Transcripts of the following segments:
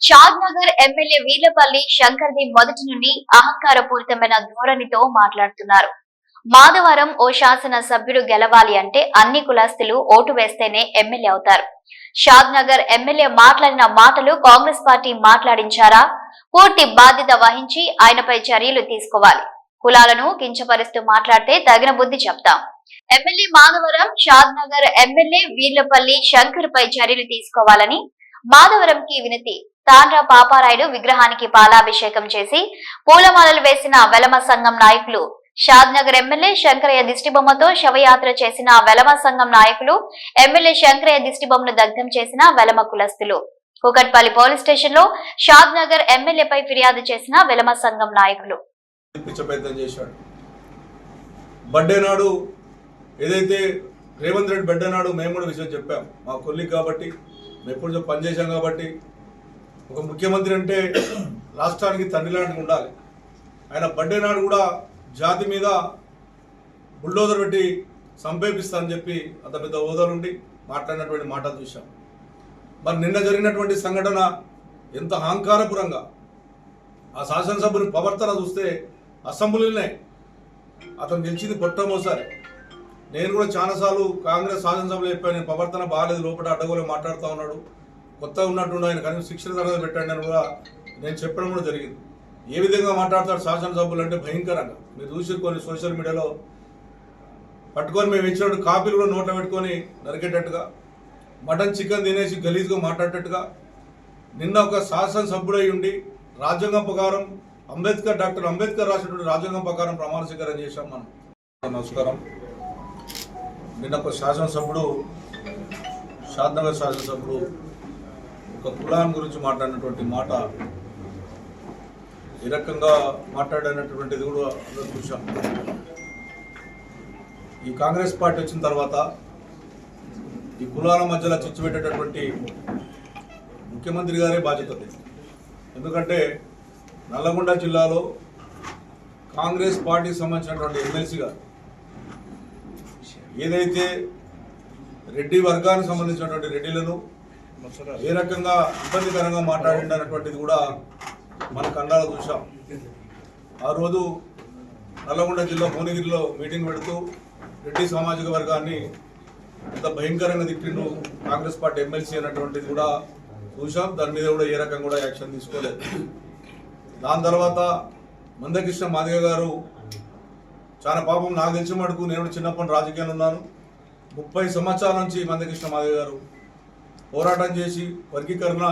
Shadnagar MLA Veerlapalli శంకర్ది మొదటి నుండి అహంకారపూరితమైన ధోరణితో మాట్లాడుతున్నారు. మాధవరం ఓ శాసన సభ్యుడు గెలవాలి అంటే అన్ని కులస్తులు ఓటు వేస్తేనే ఎమ్మెల్యే అవుతారు. షాద్నగర్ ఎమ్మెల్యే మాట్లాడిన మాటలు కాంగ్రెస్ పార్టీ మాట్లాడించారా? పూర్తి బాధ్యత వహించి ఆయనపై చర్యలు తీసుకోవాలి. కులాలను కించపరుస్తూ మాట్లాడితే తగిన బుద్ధి చెప్తాం. ఎమ్మెల్యే మాధవరం షాద్నగర్ ఎమ్మెల్యే వీర్లపల్లి శంకర్ పై చర్యలు తీసుకోవాలని మాధవరంకి వినతి. తాండ్ర పాపారాయుడు విగ్రహానికి పాలాభిషేకం చేసి పూలమాలలు వేసిన వెలమ సంఘం నాయకులు, షాద్నగర్ ఎమ్మెల్యే శంకరయ్య దిష్టిబొమ్మతో శవయాత్ర చేసిన వెలమ సంఘం నాయకులు, ఎమ్మెల్యే శంకరయ్య దిష్టిబొమ్మను దగ్ధం చేసిన వెలమ కులస్తులు, కూకట్పల్లి పోలీస్ స్టేషన్ లో షాద్నగర్ ఎమ్మెల్యేపై ఫిర్యాదు చేసిన వెలమ సంఘం నాయకులు. బర్త్డే నాడు ఏదైతే రేవంత్ రెడ్డి బర్త్డే నాడు మేము కూడా విషయం చెప్పాం. మా కొల్లి కాబట్టి మేము ఎప్పుడు పనిచేసాం కాబట్టి ఒక ముఖ్యమంత్రి అంటే రాష్ట్రానికి తండ్రి లాంటివి ఉండాలి. ఆయన బర్త్డే నాడు కూడా జాతి మీద బుల్డోజర్ పెట్టి సంపేపిస్తానని చెప్పి అంత పెద్ద హోదాలుండి మాట్లాడినటువంటి మాటలు చూశాం. మరి నిన్న జరిగినటువంటి సంఘటన ఎంత అహంకారపురంగా ఆ శాసనసభ్యుని ప్రవర్తన చూస్తే అసెంబ్లీలోనే అతను గెలిచింది మొట్టమొదటిసారి. నేను కూడా చాలాసార్లు కాంగ్రెస్ శాసనసభలో చెప్పాను, నేను ప్రవర్తన బాగాలేదు, లోపల అడ్డగోలు మాట్లాడుతూ ఉన్నాడు, కొత్తగా ఉన్నట్టుండి ఆయన కనీసం శిక్షణ తరగతి పెట్టండి అని కూడా నేను చెప్పడం కూడా జరిగింది. ఏ విధంగా మాట్లాడతాడు శాసనసభ్యులు అంటే భయంకరంగా. మీరు చూసి కొన్ని సోషల్ మీడియాలో పట్టుకొని మేము ఇచ్చినట్టు కాపీలు కూడా నోట్లో పెట్టుకొని నరికేటట్టుగా, మటన్ చికెన్ తినేసి గలీజ్గా మాట్లాడేటట్టుగా. నిన్న ఒక శాసనసభ్యుడై ఉండి రాజ్యాంగం ప్రకారం డాక్టర్ అంబేద్కర్ రాసినటువంటి రాజ్యాంగం ప్రకారం ప్రమాణ స్వీకారం చేశాం మనం. నమస్కారం. నిన్న ఒక శాసనసభ్యుడు, షాద్నగర్ శాసనసభ్యుడు ఒక కులాన్ని గురించి మాట్లాడినటువంటి మాట, ఈ రకంగా మాట్లాడినటువంటిది కూడా అందరూ చూసాం. ఈ కాంగ్రెస్ పార్టీ వచ్చిన తర్వాత ఈ కులాల మధ్యలో చిచ్చు పెట్టేటటువంటి ముఖ్యమంత్రి గారే బాధ్యత. ఎందుకంటే నల్లగొండ జిల్లాలో కాంగ్రెస్ పార్టీకి సంబంధించినటువంటి ఎమ్మెల్సీ గారు ఏదైతే రెడ్డి వర్గానికి సంబంధించినటువంటి రెడ్డిలను ఏ రకంగా ఇబ్బందికరంగా మాట్లాడిందనేటువంటిది కూడా మన కన్నాలో చూసాం. ఆ రోజు నల్లగొండ జిల్లా భువనగిరిలో మీటింగ్ పెడుతూ రెడ్డి సామాజిక వర్గాన్ని ఎంత భయంకరంగా తిట్టిండు కాంగ్రెస్ పార్టీ ఎమ్మెల్సీ అనేటువంటిది కూడా చూసాం. దాని మీద కూడా ఏ రకంగా కూడా యాక్షన్ తీసుకోలేదు. దాని తర్వాత మందకృష్ణ మాదిగ గారు చాలా పాపం, నాకు తెలిసిన మటుకు నేను చిన్నప్పటి రాజకీయాలు ఉన్నాను. 30 సంవత్సరాల నుంచి మందకృష్ణ మాదిగ గారు పోరాటం చేసి వర్గీకరణ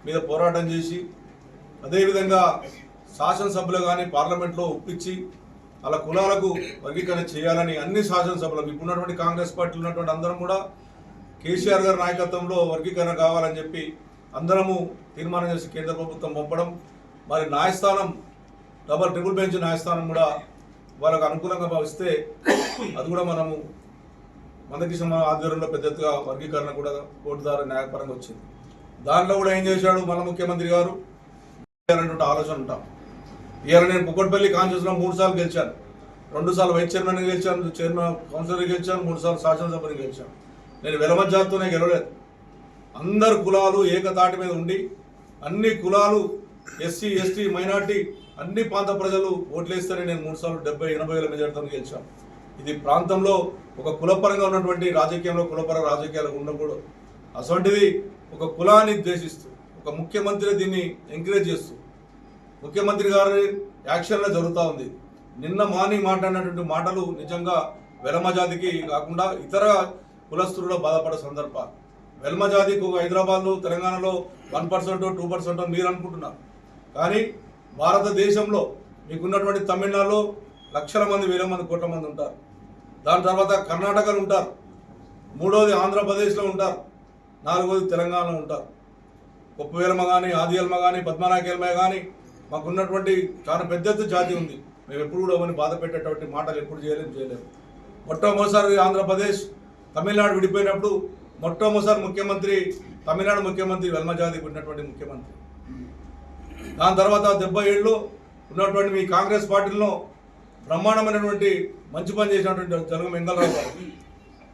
మీద పోరాటం చేసి, అదేవిధంగా శాసనసభలు కానీ పార్లమెంట్లో ఒప్పించి అలా కులాలకు వర్గీకరణ చేయాలని అన్ని శాసనసభలకు ఇప్పుడున్నటువంటి కాంగ్రెస్ పార్టీలో ఉన్నటువంటి అందరం కూడా కేసీఆర్ గారి నాయకత్వంలో వర్గీకరణ కావాలని చెప్పి అందరము తీర్మానం చేసి కేంద్ర ప్రభుత్వం పంపడం, మరి న్యాయస్థానం ట్రిపుల్ బెంచ్ న్యాయస్థానం కూడా వాళ్ళకు అనుకూలంగా భావిస్తే అది కూడా మనము మందకృష్ణ ఆధ్వర్యంలో పెద్ద ఎత్తుగా వర్గీకరణ కూడా కోర్టు ద్వారా న్యాయపరంగా వచ్చింది. దాంట్లో కూడా ఏం చేశాడు మన ముఖ్యమంత్రి గారు అనేటువంటి ఆలోచన ఉంటాం. ఇవాళ నేను కూకట్పల్లి కాన్స్టిట్యూన్సీలో 3 సార్లు గెలిచాను. 2 సార్లు వైస్ చైర్మన్ గెలిచాను, చైర్మన్ కౌన్సిలర్ గెలిచాను, 3 సార్లు శాసనసభని గెలిచాను. నేను వెలమ జాతితోనే గెలవలేదు. అందరు కులాలు ఏకతాటి మీద ఉండి అన్ని కులాలు ఎస్సీ ఎస్టీ మైనార్టీ అన్ని ప్రాంత ప్రజలు ఓట్లేస్తేనే నేను 3 సార్లు 70-80 వేల మెజార్టీతో గెలిచాను. ఇది ప్రాంతంలో ఒక కులపరంగా ఉన్నటువంటి రాజకీయంలో కులపర రాజకీయాలు ఉండకూడదు. అటువంటిది ఒక కులాన్ని ద్వేషిస్తూ ఒక ముఖ్యమంత్రి దీన్ని ఎంకరేజ్ చేస్తూ ముఖ్యమంత్రి గారి యాక్షన్లో జరుగుతూ ఉంది. నిన్న మార్నింగ్ మాట్లాడినటువంటి మాటలు నిజంగా వెలమ జాతికి కాకుండా ఇతర కులస్తుల్లో బాధపడే సందర్భాలు. వెలమ జాతికి హైదరాబాద్లో తెలంగాణలో 1%, 2% మీరు అనుకుంటున్నారు. కానీ భారతదేశంలో మీకున్నటువంటి తమిళనాడులో లక్షల మంది, వేల మంది, కోట్ల మంది ఉంటారు. దాని తర్వాత కర్ణాటకలో ఉంటారు, 3వది ఆంధ్రప్రదేశ్లో ఉంటారు, 4వది తెలంగాణలో ఉంటారు. కొప్పవేలమ కానీ, ఆదియల్మ కానీ, పద్మనాకేల్మ కానీ మాకున్నటువంటి చాలా పెద్ద జాతి ఉంది. మేము ఎప్పుడు కూడా అవన్నీ బాధ పెట్టేటువంటి మాటలు ఎప్పుడు చేయలేము. మొట్టమొదటిసారి ఆంధ్రప్రదేశ్ తమిళనాడు విడిపోయినప్పుడు మొట్టమొదటిసారి ముఖ్యమంత్రి తమిళనాడు ముఖ్యమంత్రి వెల్మ జాతికి ఉన్నటువంటి ముఖ్యమంత్రి. దాని తర్వాత 70 ఏళ్ళు ఉన్నటువంటి మీ కాంగ్రెస్ పార్టీలో బ్రహ్మాండమైనటువంటి మంచి పని చేసినటువంటి జలగం వెంగళరావు గారు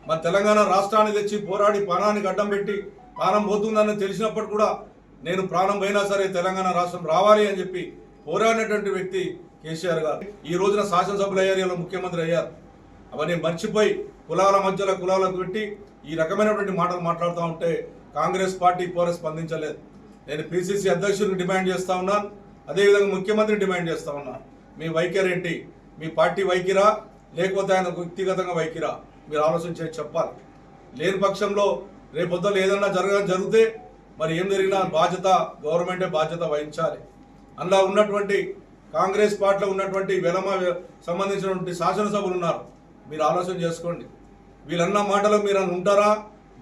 మన తెలంగాణ రాష్ట్రాన్ని తెచ్చి పోరాడి ప్రాణానికి అడ్డం పెట్టి ప్రాణం పోతుందని తెలిసినప్పుడు కూడా నేను ప్రాణం పోయినా సరే తెలంగాణ రాష్ట్రం రావాలి అని చెప్పి పోరాడినటువంటి వ్యక్తి కేసీఆర్ గారు. ఈ రోజున శాసనసభ్యులు అయ్యారు, ఇలా ముఖ్యమంత్రి అయ్యారు. అవన్నీ మర్చిపోయి కులాల మధ్యలో కులాలకు పెట్టి ఈ రకమైనటువంటి మాటలు మాట్లాడుతూ ఉంటే కాంగ్రెస్ పార్టీ కూడా స్పందించలేదు. నేను పిసిసి అధ్యక్షుడిని డిమాండ్ చేస్తూ ఉన్నాను, అదేవిధంగా ముఖ్యమంత్రిని డిమాండ్ చేస్తూ ఉన్నాను. మీ వైఖరి ఏంటి? మీ పార్టీ వైఖరా లేకపోతే ఆయన వ్యక్తిగతంగా వైఖరా? మీరు ఆలోచించే చెప్పాలి. లేని పక్షంలో రేపొద్దులు ఏదన్నా జరిగితే మరి ఏం జరిగినా బాధ్యత గవర్నమెంటే బాధ్యత వహించాలి. అందులో ఉన్నటువంటి కాంగ్రెస్ పార్టీలో ఉన్నటువంటి వెలమ సంబంధించినటువంటి శాసనసభ్యులు ఉన్నారు, మీరు ఆలోచన చేసుకోండి. వీళ్ళన్న మాటలు మీరు ఉంటారా?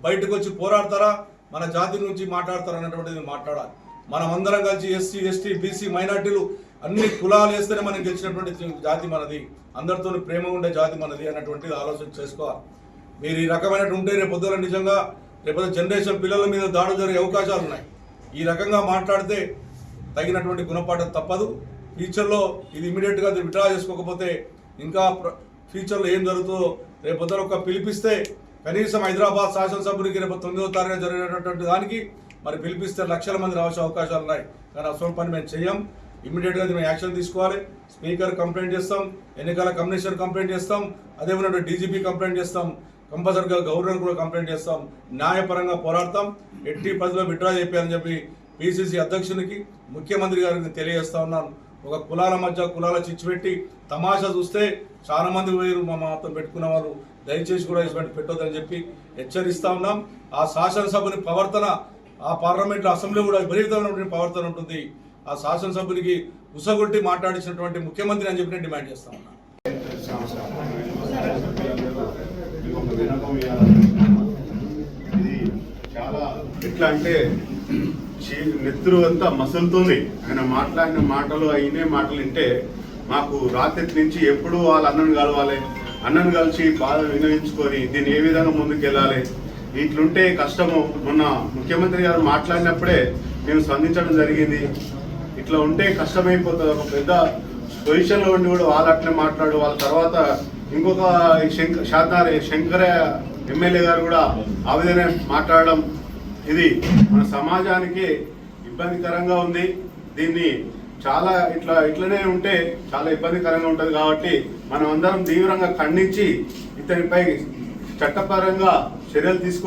బయటకు వచ్చి పోరాడతారా? మన జాతి నుంచి మాట్లాడతారా అన్నటువంటిది మాట్లాడాలి. మనం అందరం కలిసి ఎస్సీ ఎస్టీ బీసీ మైనార్టీలు అన్ని కులాలు వేస్తేనే మనం గెలిచినటువంటి జాతి మనది, అందరితో ప్రేమ ఉండే జాతి మనది అన్నటువంటిది ఆలోచన చేసుకోవాలి. మీరు ఈ రకమైనటువంటి ఉంటే రేపొద్దున నిజంగా రేపొద్దు జనరేషన్ పిల్లల మీద దాడులు జరిగే అవకాశాలు ఉన్నాయి. ఈ రకంగా మాట్లాడితే తగినటువంటి గుణపాఠం తప్పదు. ఫ్యూచర్లో ఇది ఇమీడియట్గా విత్డ్రా చేసుకోకపోతే ఇంకా ఫ్యూచర్లో ఏం జరుగుతుందో రేపొద్దున ఒక పిలిపిస్తే కనీసం హైదరాబాద్ శాసనసభ్యునికి రేపు 9వ తారీఖున జరిగినటువంటి దానికి మరి పిలిపిస్తే లక్షల మంది రావాల్సిన అవకాశాలు ఉన్నాయి. కానీ అసలు పని మేము చెయ్యం. ఇమీడియట్గా మేము యాక్షన్ తీసుకోవాలి. స్పీకర్ కంప్లైంట్ చేస్తాం, ఎన్నికల కమిషనర్ కంప్లైంట్ చేస్తాం, అదేవిధంగా డీజీపీ కంప్లైంట్ చేస్తాం, కంపల్సరిగా గవర్నర్ కూడా కంప్లైంట్ చేస్తాం. న్యాయపరంగా పోరాడతాం. ఎట్టి పరిధిలో విత్డ్రా చేయాలని చెప్పి పిసిసి అధ్యక్షునికి ముఖ్యమంత్రి గారికి తెలియజేస్తా ఉన్నాను. ఒక కులాల మధ్య కులాల చిచ్చు పెట్టి తమాషా చూస్తే చాలా మంది వేరు మా మాత్రం పెట్టుకున్న వాళ్ళు దయచేసి కూడా ఇటువంటి పెట్టొద్దని చెప్పి హెచ్చరిస్తా ఉన్నాం. ఆ శాసనసభని ప్రవర్తన ఆ పార్లమెంట్లో అసెంబ్లీ కూడా విపరీతమైనటువంటి ప్రవర్తన ఉంటుంది. ఆ శాసనసభ్యునికి ఉసగొట్టి మాట్లాడించినటువంటి ముఖ్యమంత్రి అని చెప్పి నేను డిమాండ్ చేస్తా ఉన్నాను. ఇది చాలా ఎట్లా అంటే నెత్తురు అంతా మసులుతుంది. ఆయన మాట్లాడిన మాటలు అయినే మాటలు వింటే మాకు రాత్రి నుంచి ఎప్పుడు వాళ్ళ అన్నను కలవాలి, అన్నను కలిసి బాధ వినియోగించుకొని దీన్ని ఏ విధంగా ముందుకెళ్ళాలి, ఇట్లుంటే కష్టము. మొన్న ముఖ్యమంత్రి గారు మాట్లాడినప్పుడే మేము స్పందించడం జరిగింది. ఇట్లా ఉంటే కష్టమైపోతుంది. ఒక పెద్ద పొజిషన్లో ఉండి కూడా వాళ్ళు అట్లే మాట్లాడు. వాళ్ళ తర్వాత ఇంకొక శంకర ఎమ్మెల్యే గారు కూడా ఆ విధంగా మాట్లాడడం ఇది మన సమాజానికి ఇబ్బందికరంగా ఉంది. దీన్ని చాలా ఇట్లనే ఉంటే చాలా ఇబ్బందికరంగా ఉంటుంది. కాబట్టి మనం అందరం తీవ్రంగా ఖండించి ఇతనిపై చట్టపరంగా చర్యలు తీసుకుంటాం.